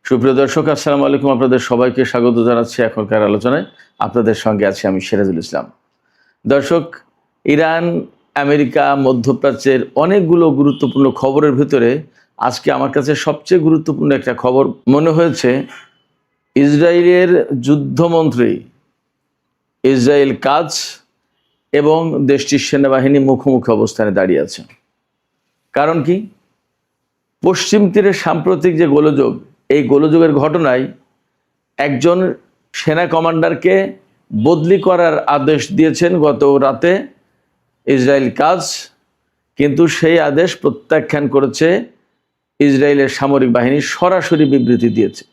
সুপ্রিয় দর্শক, আসসালামু আলাইকুম। আপনাদের সবাইকে স্বাগত জানাচ্ছি এখনকার আলোচনায়। আপনাদের সঙ্গে আছি আমি সিরাজুল ইসলাম। দর্শক, ইরান, আমেরিকা, মধ্যপ্রাচ্যের অনেকগুলো গুরুত্বপূর্ণ খবরের ভিতরে আজকে আমার কাছে সবচেয়ে গুরুত্বপূর্ণ একটা খবর মনে হয়েছে। ইসরায়েলের যুদ্ধমন্ত্রী ইসরায়েল কাজ এবং দেশটির সেনাবাহিনী মুখোমুখি অবস্থানে দাঁড়িয়ে আছে। কারণ কি? পশ্চিম তীরের সাম্প্রতিক যে গোলযোগ, এই গোলযোগের ঘটনায় একজন সেনা কমান্ডারকে বদলি করার আদেশ দিয়েছেন গত রাতে ইসরায়েল কাজ, কিন্তু সেই আদেশ প্রত্যাখ্যান করেছে ইসরায়েলের সামরিক বাহিনী, সরাসরি বিবৃতি দিয়েছে।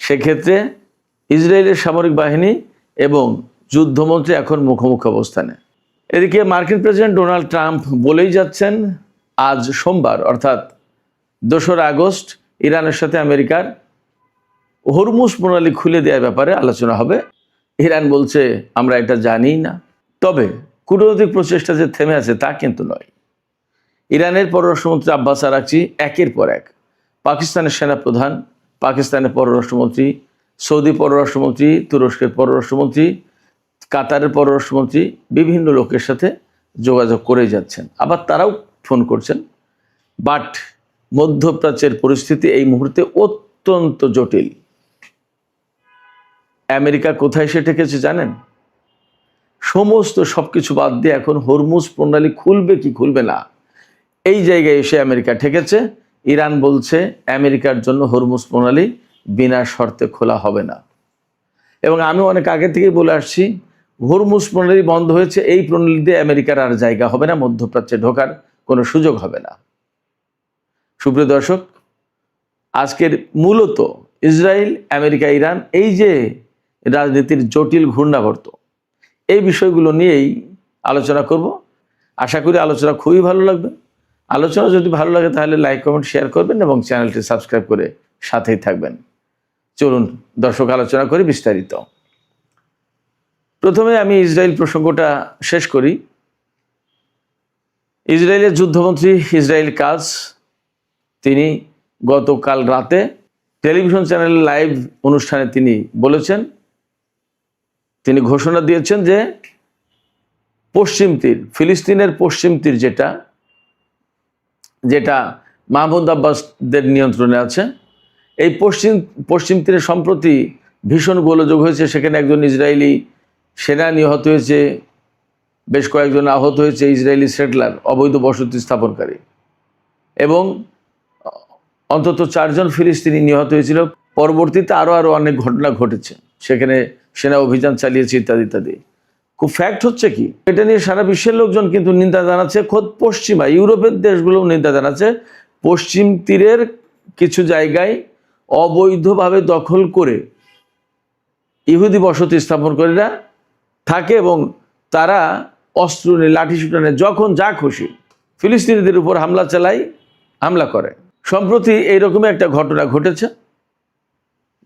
সেক্ষেত্রে ইসরায়েলের সামরিক বাহিনী এবং যুদ্ধমন্ত্রী এখন মুখোমুখি অবস্থানে। এদিকে মার্কিন প্রেসিডেন্ট ডোনাল্ড ট্রাম্প বলেই যাচ্ছেন, আজ সোমবার অর্থাৎ 2রা আগস্ট ইরানের সাথে আমেরিকার হরমুজ প্রণালী খুলে দেওয়ার ব্যাপারে আলোচনা হবে। ইরান বলছে আমরা এটা জানি না। তবে কূটনৈতিক প্রচেষ্টা যে থেমে আছে তা কিন্তু নয়। ইরানের পররাষ্ট্রমন্ত্রী আব্বাস আরাকচি একের পর এক পাকিস্তানের সেনাপ্রধান, পাকিস্তানের পররাষ্ট্রমন্ত্রী, সৌদি পররাষ্ট্রমন্ত্রী, তুরস্কের পররাষ্ট্রমন্ত্রী, কাতারের পররাষ্ট্রমন্ত্রী বিভিন্ন লোকের সাথে যোগাযোগ করেই যাচ্ছেন। আবার তারাও ফোন করছেন। বাট মধ্যপ্রাচ্যের পরিস্থিতি এই মুহূর্তে অত্যন্ত জটিল। আমেরিকা কোথায় এসে ঠেকেছে জানেন? সমস্ত সবকিছু বাদ দিয়ে এখন হরমুজ প্রণালী খুলবে কি খুলবে না, এই জায়গায় এসে আমেরিকা ঠেকেছে। ইরান বলছে আমেরিকার জন্য হরমুজ প্রণালী বিনা শর্তে খোলা হবে না। এবং আমি অনেক আগে থেকেই বলে আসছি, হরমুজ প্রণালী বন্ধ হয়েছে, এই প্রণালী দিয়ে আমেরিকার আর জায়গা হবে না, মধ্যপ্রাচ্যে ঢোকার কোনো সুযোগ হবে না। সুপ্রিয় দর্শক, আজকের মূলত ইসরায়েল, আমেরিকা, ইরান এই যে রাজনীতির জটিল ঘূর্ণাবর্ত, এই বিষয়গুলো নিয়েই আলোচনা করব। আশা করি আলোচনা খুবই ভালো লাগবে। আলোচনা যদি ভালো লাগে তাহলে লাইক, কমেন্ট, শেয়ার করবেন এবং চ্যানেলটি সাবস্ক্রাইব করে সাথেই থাকবেন। চলুন দর্শক, আলোচনা করি বিস্তারিত। প্রথমে আমি ইসরায়েল প্রসঙ্গটা শেষ করি। ইসরায়েলের যুদ্ধমন্ত্রী ইসরায়েল কাজ, তিনি গতকাল রাতে টেলিভিশন চ্যানেলের লাইভ অনুষ্ঠানে তিনি বলেছেন, তিনি ঘোষণা দিয়েছেন যে পশ্চিম তীর, ফিলিস্তিনের পশ্চিম তীর যেটা মাহমুদ আব্বাসদের নিয়ন্ত্রণে আছে, এই পশ্চিম তীরে সম্প্রতি ভীষণ গোলযোগ হয়েছে। সেখানে একজন ইসরায়েলি সেনা নিহত হয়েছে, বেশ কয়েকজন আহত হয়েছে, ইসরায়েলি সেটলার, অবৈধ বসতি স্থাপনকারী, এবং অন্তত 4 জন ফিলিস্তিনি নিহত হয়েছিল। পরবর্তীতে আরও অনেক ঘটনা ঘটেছে, সেখানে সেনা অভিযান চালিয়েছে ইত্যাদি ইত্যাদি। খুব ফ্যাক্ট হচ্ছে কি, এটা নিয়ে সারা বিশ্বের লোকজন কিন্তু নিন্দা জানাচ্ছে। খোদ পশ্চিমা ইউরোপের দেশগুলোও নিন্দা জানাচ্ছে। পশ্চিম তীরের কিছু জায়গায় অবৈধভাবে দখল করে ইহুদি বসতি স্থাপনকারীরা থাকে এবং তারা অস্ত্র নিয়ে, লাঠি শুটানে, যখন যা খুশি ফিলিস্তিনিদের উপর হামলা করে। সম্প্রতি এইরকমই একটা ঘটনা ঘটেছে।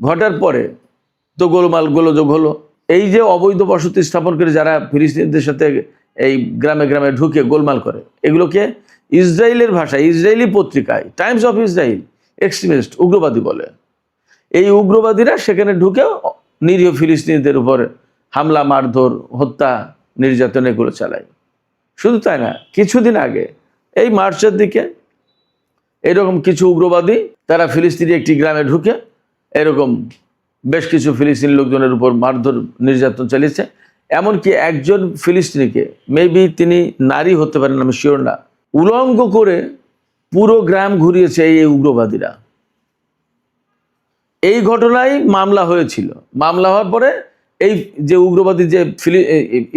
ঘটার পরে তো গোলযোগ হলো। এই যে অবৈধ বসতি স্থাপন করে যারা ফিলিস্তিনিদের সাথে এই গ্রামে গ্রামে ঢুকে গোলমাল করে, এগুলোকে ইসরায়েলের ভাষায়, ইসরায়েলি পত্রিকায় টাইমস অফ ইসরায়েল এক্সট্রিমিস্ট, উগ্রবাদী বলে। এই উগ্রবাদীরা সেখানে ঢুকে নিরীহ ফিলিস্তিনিদের উপর হামলা, মারধর, হত্যা, নির্যাতন এগুলো চালায়। শুধু তাই না, কিছুদিন আগে এই মার্চের দিকে এরকম কিছু উগ্রবাদী তারা ফিলিস্তিনি একটি গ্রামে ঢুকে এরকম বেশ কিছু ফিলিস্তিনি লোকজনের উপর মারধর, নির্যাতন চালিয়েছে। এমনকি একজন ফিলিস্তিনিকে, মেবি তিনি নারী হতে পারেন, আমি শিওর না, উলঙ্গ করে পুরো গ্রাম ঘুরিয়েছে এই উগ্রবাদীরা। এই ঘটনায় মামলা হয়েছিল। মামলা হওয়ার পরে এই যে উগ্রবাদী, যে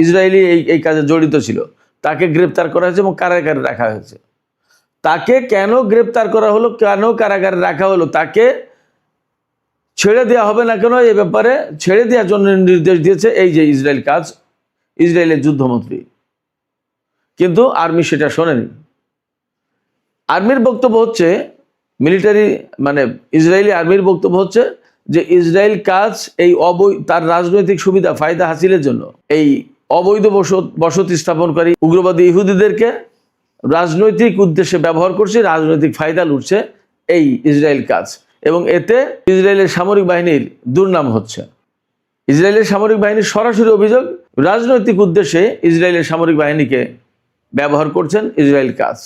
ইসরায়েলি এই কাজে জড়িত ছিল, তাকে গ্রেপ্তার করা হয়েছে এবং কারাগারে রাখা হয়েছে। তাকে কেন গ্রেপ্তার করা হলো, কেন কারাগারে রাখা হলো, তাকে ছেড়ে দেওয়া হবে না কেন, এ ব্যাপারে ছেড়ে দেওয়ার জন্য নির্দেশ দিয়েছে এই যে ইসরায়েল কাজ, ইসরায়েলের যুদ্ধমন্ত্রী। কিন্তু আর্মি সেটা শোনেনি। আর্মির বক্তব্য হচ্ছে, ইসরায়েলি আর্মির বক্তব্য হচ্ছে যে ইসরায়েল কাজ এই তার রাজনৈতিক সুবিধা, ফায়দা হাসিলের জন্য এই অবৈধ বসতি স্থাপনকারী উগ্রবাদী ইহুদিদেরকে রাজনৈতিক উদ্দেশ্যে ব্যবহার করছে, রাজনৈতিক ফায়দা লুটছে এই ইসরায়েল কাজ। এবং এতে ইসরায়েলের সামরিক বাহিনীর দুর্নাম হচ্ছে। ইসরায়েলের সামরিক বাহিনীর সরাসরি অভিযোগ রাজনৈতিক উদ্দেশ্যে ইসরায়েলের সামরিক বাহিনীকে ব্যবহার করছেন ইসরায়েল কাজ।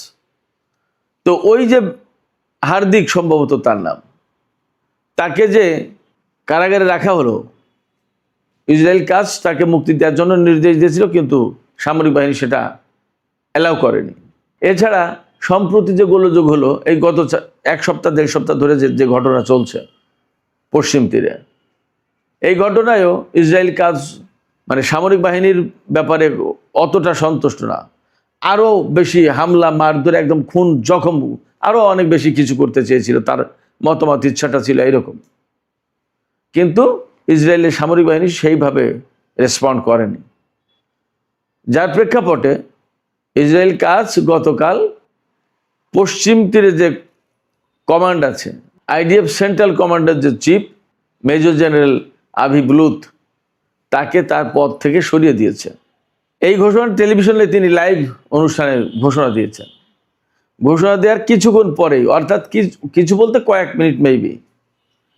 তো ওই যে হার্দিক, সম্ভবত তার নাম, তাকে যে কারাগারে রাখা হলো, ইসরায়েল কাজ তাকে মুক্তি দেওয়ার জন্য নির্দেশ দিয়েছিল, কিন্তু সামরিক বাহিনী সেটা অ্যালাউ করেনি। এছাড়া সম্প্রতি যে গোলযোগ হলো, এই গত 1 সপ্তাহ 1.5 সপ্তাহ ধরে যে ঘটনা চলছে পশ্চিম তীরে, এই ঘটনায়ও ইসরায়েল কাজ মানে সামরিক বাহিনীর ব্যাপারে অতটা সন্তুষ্ট না। আরও বেশি হামলা, মারধর, একদম খুন, জখম, আরও অনেক বেশি কিছু করতে চেয়েছিল, তার মতামত, ইচ্ছাটা ছিল এরকম। কিন্তু ইসরায়েলের সামরিক বাহিনী সেইভাবে রেসপন্ড করেনি, যার প্রেক্ষাপটে ইসরায়েল কাজ গতকাল পশ্চিম তীরে যে কমান্ড আছে, IDF সেন্ট্রাল কমান্ডার যে চিফ মেজর জেনারেল আভি ব্লুথ, তাকে তার পদ থেকে সরিয়ে দিয়েছে। এই ঘোষণা টেলিভিশনে তিনি লাইভ অনুষ্ঠানে ঘোষণা দিয়েছেন। ঘোষণা দেওয়ার কিছুক্ষণ পরেই, অর্থাৎ কিছু বলতে কয়েক মিনিট মেবি,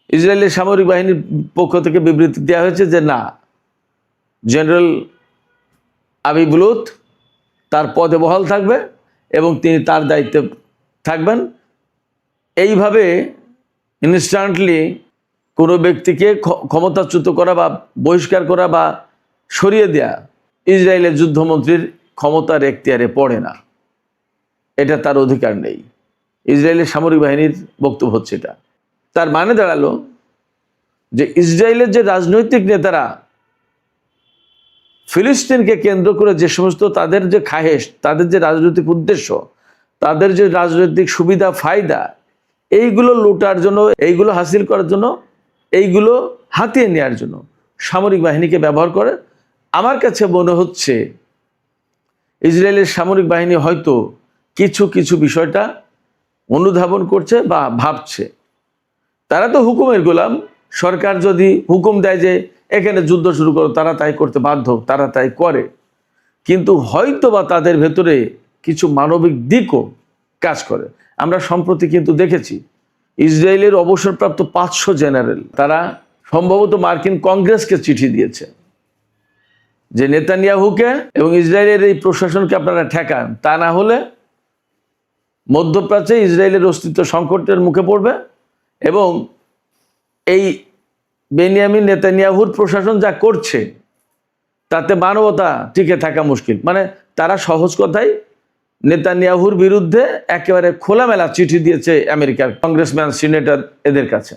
ইসরায়েলের সামরিক বাহিনীর পক্ষ থেকে বিবৃতি দেওয়া হয়েছে যে না, জেনারেল আভি ব্লুথ তার পদে বহাল থাকবে এবং তিনি তার দায়িত্বে থাকবেন। এইভাবে ইনস্ট্যান্টলি কোনো ব্যক্তিকে ক্ষমতাচ্যুত করা বা বহিষ্কার করা বা সরিয়ে দেয়া ইসরায়েলের যুদ্ধমন্ত্রীর ক্ষমতার এখতিয়ারে পড়ে না, এটা তার অধিকার নেই। ইসরায়েলের সামরিক বাহিনীর বক্তব্য হচ্ছে এটা। তার মানে দাঁড়ালো যে ইসরায়েলের যে রাজনৈতিক নেতারা ফিলিস্তিনকে কেন্দ্র করে যে সমস্ত তাদের যে খাহেশ, তাদের যে রাজনৈতিক উদ্দেশ্য, তাদের যে রাজনৈতিক সুবিধা ফায়দা, এইগুলো লুটার জন্য, এইগুলো হাসিল করার জন্য, এইগুলো হাতিয়ে নেওয়ার জন্য সামরিক বাহিনীকে ব্যবহার করে। আমার কাছে মনে হচ্ছে ইসরায়েলের সামরিক বাহিনী হয়তো কিছু কিছু বিষয়টা অনুধাবন করছে বা ভাবছে। তারা তো হুকুমের গোলাম, সরকার যদি হুকুম দেয় যে এখানে যুদ্ধ শুরু করো, তারা তাই করতে বাধ্য, তারা তাই করে। কিন্তু হয়তো বা তাদের ভেতরে কিছু মানবিক দিকও কাজ করে। আমরা সম্প্রতি কিন্তু দেখেছি ইসরায়েলের অবসরপ্রাপ্ত 500 জেনারেল, তারা সম্ভবত মার্কিন কংগ্রেসকে চিঠি দিয়েছে যে নেতানিয়াহুকে এবং ইসরায়েলের এই প্রশাসনকে আপনারা ঠেকান, তা না হলে মধ্যপ্রাচ্যে ইসরায়েলের অস্তিত্ব সংকটের মুখে পড়বে এবং এই বেনিয়ামিন নেতানিয়াহুর প্রশাসন যা করছে তাতে মানবতা টিকে থাকা মুশকিল। মানে তারা সহজ কথাই নেতানিয়াহুর বিরুদ্ধে একেবারে খোলামেলা চিঠি দিয়েছে আমেরিকার কংগ্রেসম্যান, সিনেটর, এদের কাছে।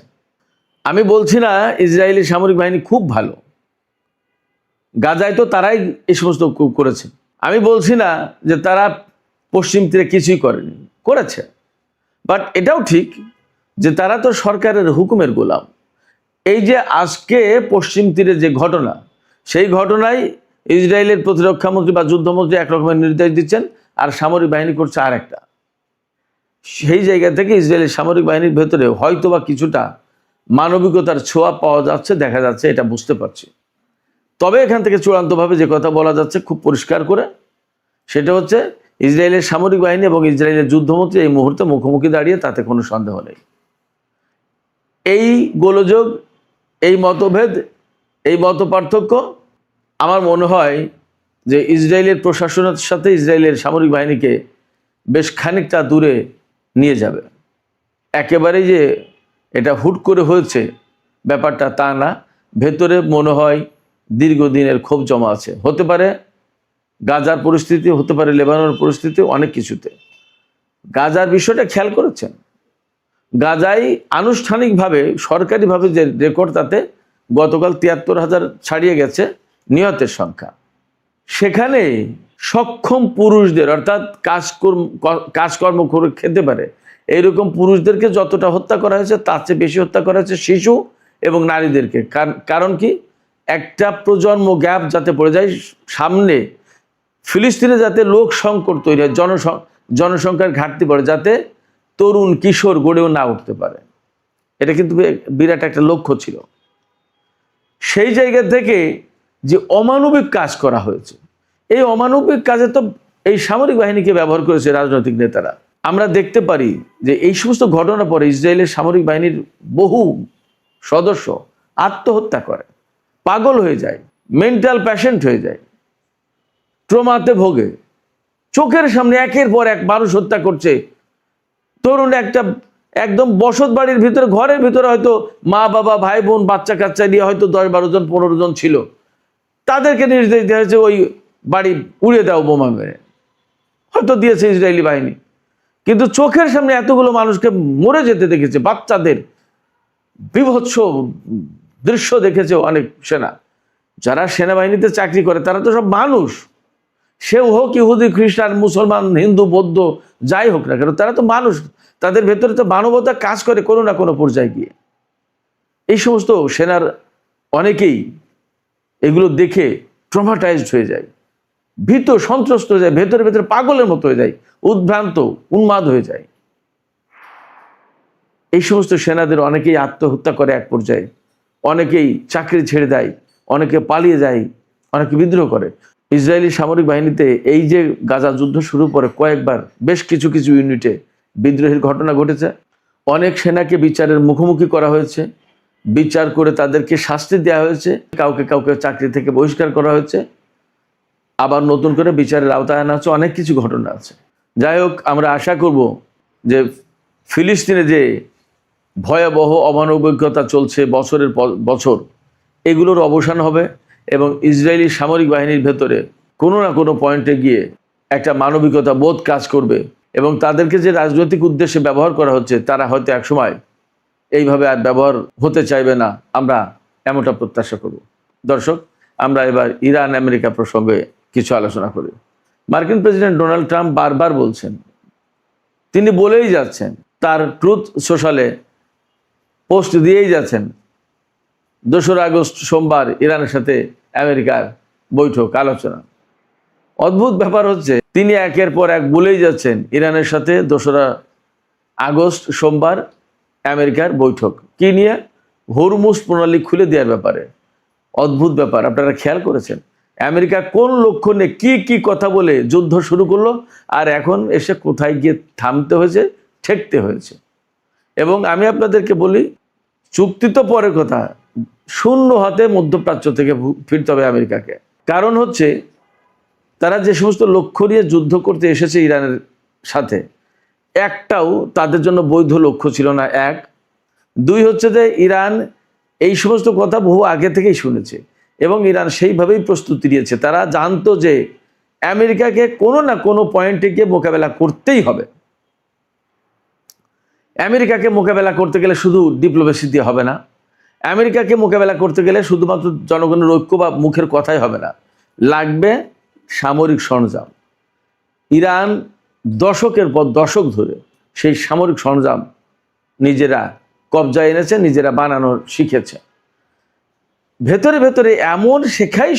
আমি বলছি না ইসরায়েলি সামরিক বাহিনী খুব ভালো, গাজায় তো তারাই এই সমস্ত করেছে। আমি বলছি না যে তারা পশ্চিম তীরে কিছুই করেনি, করেছে। বাট এটাও ঠিক যে তারা তো সরকারের হুকুমের গোলাম। এই যে আজকে পশ্চিম তীরে যে ঘটনা, সেই ঘটনায় ইসরায়েলের প্রতিরক্ষামন্ত্রী বা যুদ্ধমন্ত্রী এক রকমের নির্দেশ দিচ্ছেন, আর সামরিক বাহিনী করছে আর একটা। সেই জায়গা থেকে ইসরায়েলের সামরিক বাহিনীর ভেতরে হয়তো বা কিছুটা মানবিকতার ছোঁয়া পাওয়া যাচ্ছে, দেখা যাচ্ছে, এটা বুঝতে পারছি। তবে এখান থেকে চূড়ান্তভাবে যে কথা বলা যাচ্ছে খুব পরিষ্কার করে, সেটা হচ্ছে ইসরায়েলের সামরিক বাহিনী এবং ইসরায়েলের যুদ্ধমন্ত্রী এই মুহূর্তে মুখোমুখি দাঁড়িয়ে, তাতে কোনো সন্দেহ নেই। এই গোলযোগ, এই মতভেদ, এই মতপার্থক্য আমার মনে হয় যে ইসরায়েলের প্রশাসনের সাথে ইসরায়েলের সামরিক বাহিনীকে বেশ খানিকটা দূরে নিয়ে যাবে। একেবারেই যে এটা হুট করে হয়েছে ব্যাপারটা তা না, ভেতরে মনে হয় দীর্ঘদিনের ক্ষোভ জমা আছে। হতে পারে গাজার পরিস্থিতি, হতে পারে লেবাননের পরিস্থিতি, অনেক কিছুতে। গাজার বিষয়টা খেয়াল করেছেন, গাজায় আনুষ্ঠানিকভাবে সরকারিভাবে যে রেকর্ড, তাতে গতকাল 73,000 ছাড়িয়ে গেছে নিহতের সংখ্যা। সেখানে সক্ষম পুরুষদের, অর্থাৎ কাজকর্ম করে খেতে পারে এইরকম পুরুষদেরকে যতটা হত্যা করা হয়েছে, তার চেয়ে বেশি হত্যা করা হয়েছে শিশু এবং নারীদেরকে। কারণ কি, একটা প্রজন্ম গ্যাপ যাতে পড়ে যায়, সামনে ফিলিস্তিনে যাতে লোক সংকট তৈরি হয়, জনসংখ্যার ঘাটতি পড়ে, যাতে তরুণ কিশোর গড়েও না উঠতে পারে। এটা কিন্তু বিরাট একটা লক্ষ্য ছিল। সেই জায়গা থেকে যে অমানবিক কাজ করা হয়েছে, এই অমানবিক কাজে তো এই সামরিক বাহিনীকে ব্যবহার করেছে রাজনৈতিক নেতারা। আমরা দেখতে পারি যে এই সমস্ত ঘটনার পরে ইসরায়েলের সামরিক বাহিনীর বহু সদস্য আত্মহত্যা করে, পাগল হয়ে যায়, মেন্টাল প্যাশেন্ট হয়ে যায়, ট্রমাতে ভোগে। চোখের সামনে একের পর এক মানুষ হত্যা করছে। তরুণ একটা একদম বসত বাড়ির ভিতরে, ঘরের ভিতরে হয়তো মা বাবা ভাই বোন বাচ্চা কাচ্চা নিয়ে হয়তো 10-12 জন 15 জন ছিল, তাদেরকে নির্দেশ দেওয়া হয়েছে ওই বাড়ি উড়িয়ে দাও বোমা মেরে, হয়তো দিয়েছে ইসরায়েলি বাহিনী। কিন্তু চোখের সামনে এতগুলো মানুষকে মরে যেতে দেখেছে, বাচ্চাদের বিভৎস দৃশ্য দেখেছে অনেক সেনা। যারা সেনাবাহিনীতে চাকরি করে তারা তো সব মানুষ, সেও হোক ইহুদি খ্রিস্টান মুসলমান হিন্দু বৌদ্ধ যাই হোক না কেন, তারা তো মানুষ, তাদের ভেতরে তো মানবতা কাজ করে কোনো না কোনো পর্যায়ে গিয়ে। এই সমস্ত সেনার অনেকেই এগুলো দেখে ট্রমাটাইজড হয়ে যায়, ভীত সন্ত্রস্ত হয়ে যায়, ভেতরে ভেতরে পাগলের মতো হয়ে যায়, উদ্ভ্রান্ত উন্মাদ হয়ে যায়। এই সমস্ত সেনাদের অনেকেই আত্মহত্যা করে এক পর্যায়ে, অনেকেই চাকরি ছেড়ে দেয়, অনেকে পালিয়ে যায়, অনেকে বিদ্রোহ করে। ইসরায়েলি সামরিক বাহিনীতে এই যে গাজা যুদ্ধ শুরু করে কয়েকবার বেশ কিছু কিছু ইউনিটে বিদ্রোহের ঘটনা ঘটেছে। অনেক সেনাকে বিচারের মুখোমুখি করা হয়েছে, বিচার করে তাদেরকে শাস্তি দেওয়া হয়েছে, কাউকে কাউকে চাকরি থেকে বহিষ্কার করা হয়েছে, আবার নতুন করে বিচারের আওতায় আনা হচ্ছে, অনেক কিছু ঘটনা আছে। যাই হোক, আমরা আশা করব যে ফিলিস্তিনে যে ভয়াবহ অমানবিকতা চলছে বছরের পর বছর, এগুলোর অবসান হবে এবং ইসরায়েলি সামরিক বাহিনীর ভেতরে কোনো না কোনো পয়েন্টে গিয়ে একটা মানবিকতা বোধ কাজ করবে এবং তাদেরকে যে রাজনৈতিক উদ্দেশ্যে ব্যবহার করা হচ্ছে তারা হয়তো একসময় এইভাবে আর ব্যবহার হতে চাইবে না, আমরা এমনটা প্রত্যাশা করব। দর্শক, আমরা এবার ইরান আমেরিকা প্রসঙ্গে কিছু আলোচনা করি। মার্কিন প্রেসিডেন্ট ডোনাল্ড ট্রাম্প বারবার বলছেন, তিনি বলেই যাচ্ছেন, তার ট্রুথ সোশ্যালে পোস্ট দিয়েই যাচ্ছেন, 2 আগস্ট সোমবার ইরানের সাথে আমেরিকার বৈঠক আলোচনা। অদ্ভুত ব্যাপার হচ্ছে, তিনি একের পর এক বলেই যাচ্ছেন ইরানের সাথে 2 আগস্ট সোমবার আমেরিকার বৈঠক। কি নিয়ে? হরমুজ প্রণালী খুলে দেওয়ার ব্যাপারে। অদ্ভুত ব্যাপার, আপনারা খেয়াল করেছেন আমেরিকা কোন লক্ষ্যে কি কি কথা বলে যুদ্ধ শুরু করলো, আর এখন এসে কোথায় গিয়ে থামতে হয়েছে, ঠেকতে হয়েছে। এবং আমি আপনাদেরকে বলি, চুক্তি তো পরের কথা, শূন্য হাতে মধ্যপ্রাচ্য থেকে ফিরতে হবে আমেরিকাকে। কারণ হচ্ছে, তারা যে সমস্ত লক্ষ্য নিয়ে যুদ্ধ করতে এসেছে ইরানের সাথে, একটাও তাদের জন্য বৈধ লক্ষ্য ছিল না। 1, 2 হচ্ছে যে ইরান এই সমস্ত কথা বহু আগে থেকেই শুনেছে এবং ইরান সেইভাবেই প্রস্তুতি নিয়েছে। তারা জানতো যে আমেরিকাকে কোনো না কোনো পয়েন্টে গিয়ে মোকাবেলা করতেই হবে। আমেরিকাকে মোকাবেলা করতে গেলে শুধু ডিপ্লোমেসি দিয়ে হবে না, আমেরিকাকে মোকাবেলা করতে গেলে শুধুমাত্র জনগণের ঐক্য বা মুখের কথাই হবে না, লাগবে সামরিক সরঞ্জাম। ইরান দশকের পর দশক ধরে সেই সামরিক সরঞ্জাম নিজেরা কবজায় এনেছে, নিজেরা বানানো শিখেছে। ভেতরে ভেতরে এমন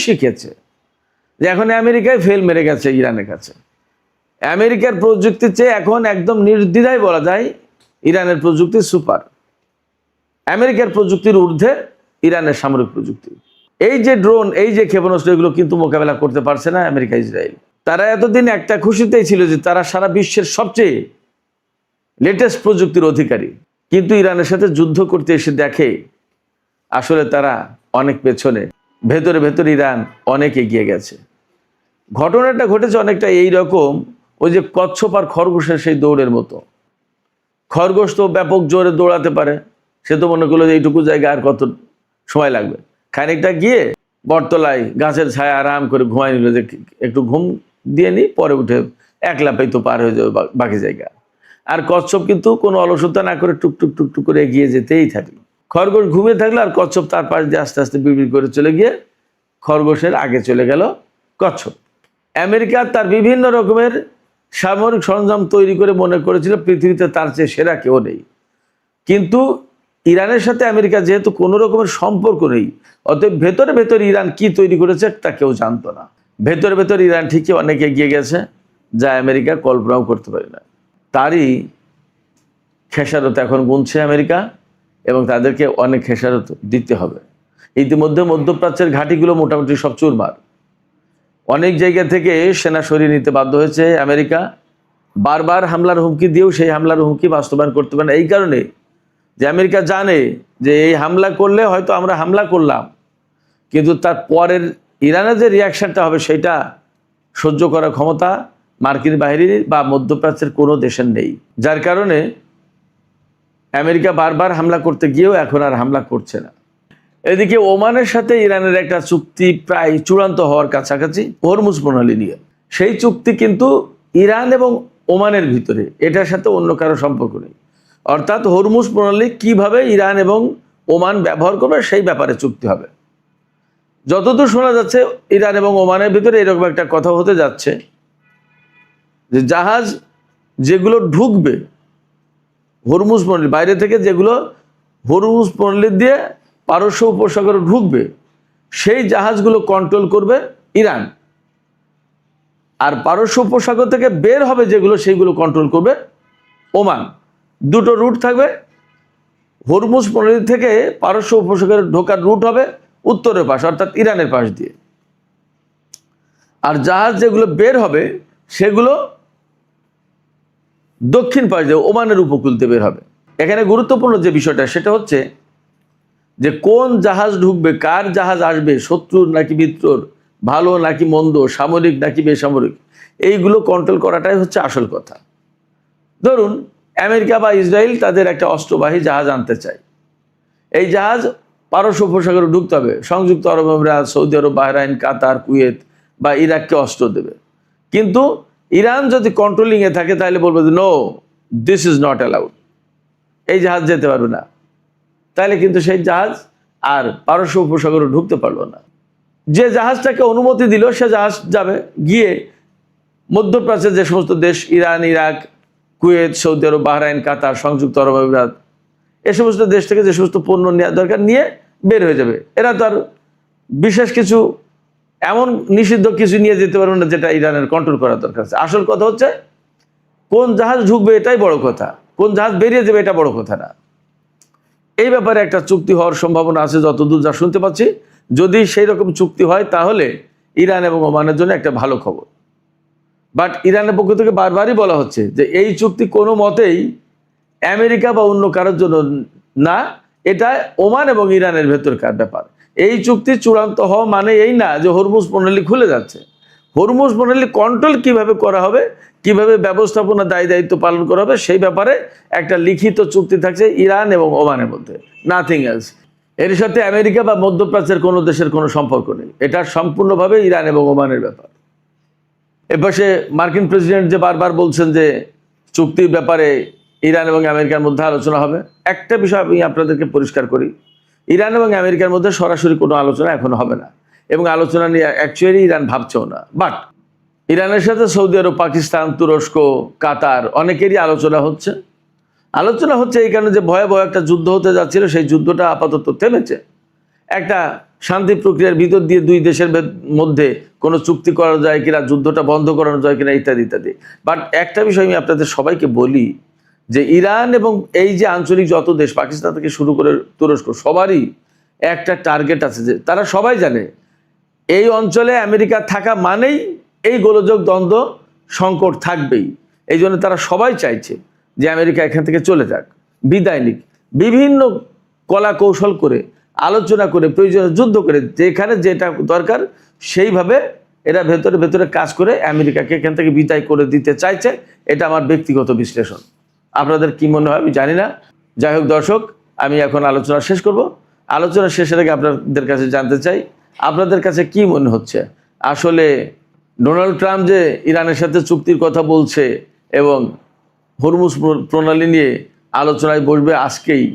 শিখেছে যে এখন আমেরিকায় ফেল মেরে গেছে ইরানের কাছে। আমেরিকার প্রযুক্তির চেয়ে এখন একদম নির্দ্বিধায় বলা যায় ইরানের প্রযুক্তি সুপার। আমেরিকার প্রযুক্তির ঊর্ধ্বে ইরানের সামরিক প্রযুক্তি। এই যে ড্রোন, এই যে ক্ষেপণাস্ত্র, এগুলো কিন্তু মোকাবেলা করতে পারছে না আমেরিকা ইসরায়েল। তারা এতদিন একটা খুশিতেই ছিল যে তারা সারা বিশ্বের সবচেয়ে লেটেস্ট প্রযুক্তির অধিকারী, কিন্তু ইরানের সাথে যুদ্ধ করতে এসে দেখে আসলে তারা অনেক পেছনে। ভেতরে ভেতরে ইরান অনেক এগিয়ে গেছে। ঘটনাটা ঘটেছে অনেকটা এই রকম, ওই যে কচ্ছপ আর খরগোশের সেই দৌড়ের মতো। খরগোশ তো ব্যাপক জোরে দৌড়াতে পারে, সে তো মনে করলো যে এইটুকু জায়গা আর কত সময় লাগবে, খানিকটা গিয়ে বটতলায় গাছের ছায়া আরাম করে ঘুমাই নিল, যে একটু ঘুম দিয়ে নিই, পরে উঠে এক লাফেই তো পার হয়ে যাবে বাকি জায়গা। আর কচ্ছপ কিন্তু কোনো অলসতা না করে টুকটুক টুকটুক করে এগিয়ে যেতেই থাকলো। খরগোশ ঘুমিয়ে থাকলো আর কচ্ছপ তার পাশ দিয়ে আস্তে আস্তে বিড়বিড় করে চলে গিয়ে খরগোশের আগে চলে গেল কচ্ছপ। আমেরিকা তার বিভিন্ন রকমের সামরিক সরঞ্জাম তৈরি করে মনে করেছিল পৃথিবীতে তার চেয়ে সেরা কেউ নেই। কিন্তু ইরানের সাথে আমেরিকা যেহেতু কোনো রকমের সম্পর্ক নেই, অতএব ভেতরে ভেতরে ইরান কি তৈরি করেছে তা কেউ জানতো না। ভেতরে ভেতরে ইরান ঠিকই অনেক এগিয়ে গেছে, যা আমেরিকা কল্পনাও করতে পারে না। তারই খেসারত এখন গুনছে আমেরিকা এবং তাদেরকে অনেক খেসারত দিতে হবে। ইতিমধ্যে মধ্যপ্রাচ্যের ঘাঁটিগুলো মোটামুটি সব চুরমার। অনেক জায়গা থেকে সেনা সরিয়ে নিতে বাধ্য হয়েছে আমেরিকা। বারবার হামলার হুমকি দিয়েও সেই হামলার হুমকি বাস্তবায়ন করতে পারে না। এই কারণে যে আমেরিকা জানে যে এই হামলা করলে হয়তো আমরা হামলা করলাম, কিন্তু তার পরের ইরানের যে রিয়াকশনটা হবে সেটা সহ্য করার ক্ষমতা মার্কিন বাহিনীর বা মধ্যপ্রাচ্যের কোনো দেশের নেই। যার কারণে আমেরিকা বারবার হামলা করতে গিয়েও এখন আর হামলা করছে না। এদিকে ওমানের সাথে ইরানের একটা চুক্তি প্রায় চূড়ান্ত হওয়ার কাছাকাছি হরমুজ প্রণালী নিয়ে। সেই চুক্তি কিন্তু ইরান এবং ওমানের ভিতরে, এটার সাথে অন্য কারো সম্পর্ক নেই। অর্থাৎ হরমুজ প্রণালী কিভাবে ইরান এবং ওমান ব্যবহার করবে সেই ব্যাপারে চুক্তি হবে। যতদূর শোনা যাচ্ছে ইরান এবং ওমানের ভিতরে এরকম একটা কথা হতে যাচ্ছে যে জাহাজ যেগুলো ঢুকবে হরমুজ প্রণালী বাইরে থেকে, যেগুলো হরমুজ প্রণালী দিয়ে পারস্য উপসাগরে ঢুকবে, সেই জাহাজগুলো কন্ট্রোল করবে ইরান, আর পারস্য উপসাগর থেকে বের হবে যেগুলো সেইগুলো কন্ট্রোল করবে ওমান। দুটো রুট থাকবে। হরমুজ প্রণালী থেকে পারস্য উপসাগরে ঢোকার রুট হবে উত্তরের পাশ অর্থাৎ ইরানের পাশ দিয়ে, আর জাহাজ যেগুলো বের হবে সেগুলো দক্ষিণ পাশ দিয়ে ওমানের উপকূল দিয়ে বের হবে। এখানে গুরুত্বপূর্ণ যে বিষয়টা সেটা হচ্ছে যে কোন জাহাজ ঢুকবে, কার জাহাজ আসবে, শত্রুর নাকি মিত্রর, ভালো নাকি মন্দ, সামরিক নাকি বেসামরিক, এইগুলো কন্ট্রোল করাটাই হচ্ছে আসল কথা। ধরুন আমেরিকা বা ইসরায়েল তাদের একটা অস্ত্রবাহী জাহাজ আনতে চায়, এই জাহাজ পারস্য উপসাগরে ঢুকতে হবে, সংযুক্ত আরব আমিরাত, সৌদি আরব, বাহরাইন, কাতার, কুয়েত বা ইরাককে অস্ত্র দেবে। কিন্তু ইরান যদি কন্ট্রোলিংয়ে থাকে তাহলে বলবে যে no, this is not allowed, এই জাহাজ যেতে পারবে না। তাহলে কিন্তু সেই জাহাজ আর পারস্য উপসাগরে ঢুকতে পারলো না। যে জাহাজটাকে অনুমতি দিল সে জাহাজ যাবে গিয়ে মধ্যপ্রাচ্যের যে সমস্ত দেশ, ইরান, ইরাক, কুয়েত, সৌদি আরব, বাহরাইন, কাতার, সংযুক্ত আরব আমিরাত, এ সমস্ত দেশ থেকে যে সমস্ত পণ্য নেওয়া দরকার নিয়ে বের হয়ে যাবে। এরা তো আর বিশেষ কিছু এমন নিষিদ্ধ কিছু নিয়ে যেতে পারবে না যেটা ইরানের কন্ট্রোল করার দরকার আছে। আসল কথা হচ্ছে কোন জাহাজ ঢুকবে এটাই বড় কথা, কোন জাহাজ বেরিয়ে যাবে এটা বড় কথা না। এই ব্যাপারে একটা চুক্তি হওয়ার সম্ভাবনা আছে যতদূর যা শুনতে পাচ্ছি। যদি সেই রকম চুক্তি হয় তাহলে ইরান এবং ওমানের জন্য একটা ভালো খবর। বাট ইরানের পক্ষ থেকে বারবারই বলা হচ্ছে যে এই চুক্তি কোনো মতেই আমেরিকা বা অন্য কারোর জন্য না, এটা ওমান এবং ইরানের ভেতরকার ব্যাপার। এই চুক্তি চূড়ান্ত হওয়া মানে এই না যে হরমুজ প্রণালী খুলে যাচ্ছে। হরমুজ প্রণালী কন্ট্রোল কিভাবে করা হবে, কিভাবে ব্যবস্থাপনা দায় দায়িত্ব পালন করা হবে, সেই ব্যাপারে একটা লিখিত চুক্তি থাকছে ইরান এবং ওমানের মধ্যে, নাথিং এলস। এর সাথে আমেরিকা বা মধ্যপ্রাচ্যের কোনো দেশের কোনো সম্পর্ক নেই, এটা সম্পূর্ণভাবে ইরান এবং ওমানের ব্যাপার। এপাশে মার্কিন প্রেসিডেন্ট যে বারবার বলছেন যে চুক্তির ব্যাপারে ইরান এবং আমেরিকার মধ্যে আলোচনা হবে, একটা বিষয় আমি আপনাদেরকে পরিষ্কার করি, ইরান এবং আমেরিকার মধ্যে সরাসরি কোনো আলোচনা এখনো হবে না, এবং আলোচনা নিয়ে অ্যাকচুয়ালি ইরান ভাবছেও না। বাট ইরানের সাথে সৌদি আরব, পাকিস্তান, তুরস্ক, কাতার অনেকেরই আলোচনা হচ্ছে। এই কারণে যে ভয়াবহ একটা যুদ্ধ হতে যাচ্ছিল, সেই যুদ্ধটা আপাতত থেমেছে। একটা শান্তি প্রক্রিয়ার ভিতর দিয়ে দুই দেশের মধ্যে কোনো চুক্তি করা যায় কিনা, যুদ্ধটা বন্ধ করানো যায় কিনা, ইত্যাদি ইত্যাদি। বাট একটা বিষয় আমি আপনাদের সবাইকে বলি যে ইরান এবং এই যে আঞ্চলিক যত দেশ, পাকিস্তান থেকে শুরু করে তুরস্ক, সবারই একটা টার্গেট আছে যে তারা সবাই জানে এই অঞ্চলে আমেরিকা থাকা মানেই এই গোলযোগ, দ্বন্দ্ব, সংকট থাকবেই। এই জন্য তারা সবাই চাইছে যে আমেরিকা এখান থেকে চলে যাক, বিদায় নিক, বিভিন্ন কলা কৌশল করে, আলোচনা করে, প্রয়োজনে যুদ্ধ করে, যেখানে যেটা দরকার সেইভাবে এরা ভেতরে ভেতরে কাজ করে আমেরিকাকে এখান থেকে বিদায় করে দিতে চাইছে। এটা আমার ব্যক্তিগত বিশ্লেষণ। আপনাদের কি মনে হয় আমি জানি না। যাই হোক দর্শক, আমি এখন আলোচনা শেষ করব। আলোচনা শেষের আগে আপনাদের কাছে জানতে চাই, আপনাদের কাছে কি মনে হচ্ছে, আসলে ডোনাল্ড ট্রাম্প যে ইরানের সাথে চুক্তির কথা বলছে এবং হরমুজ প্রণালী নিয়ে আলোচনায় বসবে আজকেই,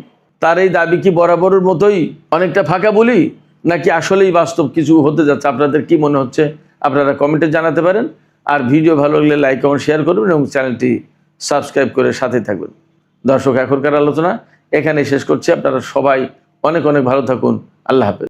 তার এই দাবি কি বরাবরের মতোই অনেকটা ফাঁকা বলি, নাকি আসলেই বাস্তব কিছু হতে যাচ্ছে? আপনাদের কি মনে হচ্ছে আপনারা কমেন্টে জানাতে পারেন। আর ভিডিও ভালো লাগলে লাইক, কমেন্ট, শেয়ার করবেন এবং চ্যানেলটি সাবস্ক্রাইব করে সাথে থাকবেন। দর্শক, এখনকার আলোচনা এখানেই শেষ করছি। আপনারা সবাই অনেক অনেক ভালো থাকুন। আল্লাহ হাফেজ।